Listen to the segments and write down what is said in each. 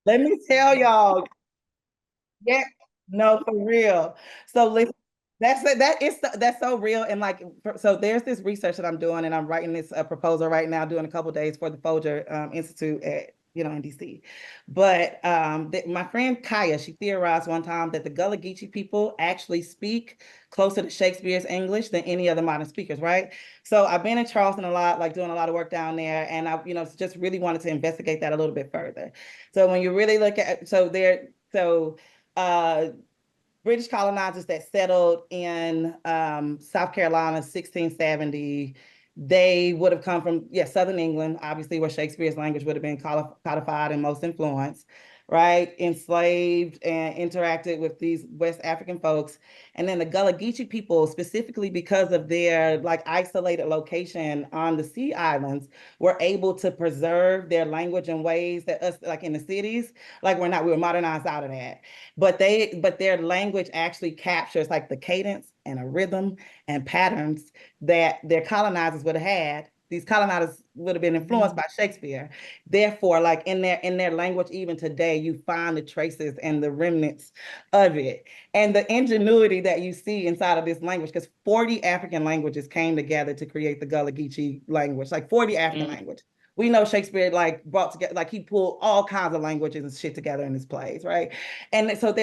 Let me tell y'all. Yeah, no, for real. So listen, that's so real. And like, so there's this research that I'm doing, and I'm writing this proposal right now, doing a couple days for the Folger Institute at in DC. But my friend Kaya, she theorized one time that the Gullah Geechee people actually speak closer to Shakespeare's English than any other modern speakers, right? So I've been in Charleston a lot, like doing a lot of work down there, and I, just really wanted to investigate that a little bit further. So when you really look at, uh, British colonizers that settled in South Carolina, 1670, they would have come from, Southern England, obviously, where Shakespeare's language would have been codified and most influenced, right? Enslaved and interacted with these West African folks. And then the Gullah Geechee people, specifically because of their like isolated location on the sea islands, were able to preserve their language in ways that us, like in the cities, like we were modernized out of that. But their language actually captures like the cadence and a rhythm and patterns that their colonizers would have had. These colonizers would have been influenced by Shakespeare. Therefore, like in their language, even today, you find the traces and the remnants of it. And the ingenuity that you see inside of this language, because 40 African languages came together to create the Gullah Geechee language, like 40 African languages. We know Shakespeare like brought together, like he pulled all kinds of languages and shit together in his plays, right? And so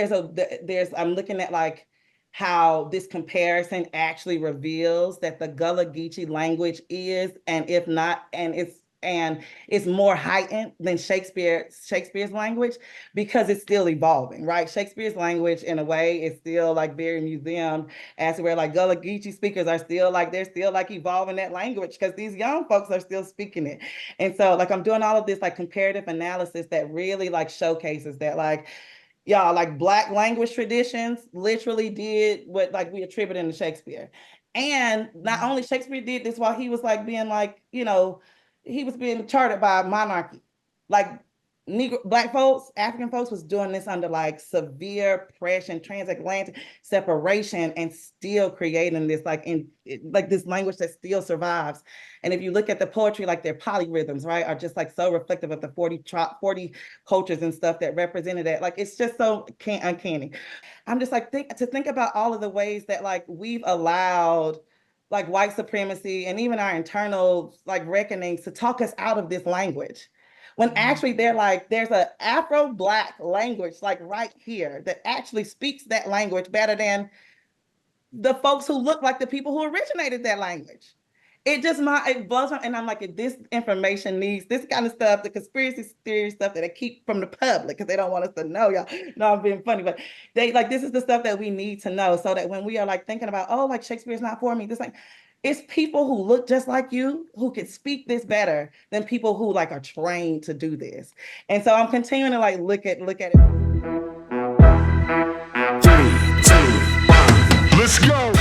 I'm looking at like how this comparison actually reveals that the Gullah Geechee language is, and if not, it's more heightened than Shakespeare's language, because it's still evolving, right? Shakespeare's language in a way is still like very museum, as where like Gullah Geechee speakers are still like, they're still like evolving that language because these young folks are still speaking it. And so like I'm doing all of this like comparative analysis that really like showcases that like, y'all, like Black language traditions literally did what like we attribute to Shakespeare. And not only Shakespeare did this while he was like being like, he was being chartered by monarchy. Like Black folks, African folks was doing this under like severe pressure, transatlantic separation, and still creating this like this language that still survives. And if you look at the poetry, like their polyrhythms, right, are just like so reflective of the 40 cultures and stuff that represented that. Like it's just so uncanny. I'm just like think about all of the ways that like we've allowed like white supremacy and even our internal like reckonings to talk us out of this language, when actually there's an Afro-Black language like right here that actually speaks that language better than the folks who look like the people who originated that language. It blows my, and I'm like, if this information needs this kind of stuff, the conspiracy theory stuff that they keep from the public because they don't want us to know, y'all. No, I'm being funny, but they like, this is the stuff that we need to know so that when we are like thinking about, oh, like Shakespeare's not for me, this like, it's people who look just like you who can speak this better than people who like are trained to do this. And so I'm continuing to like look at it. 3, 2, 1, let's go.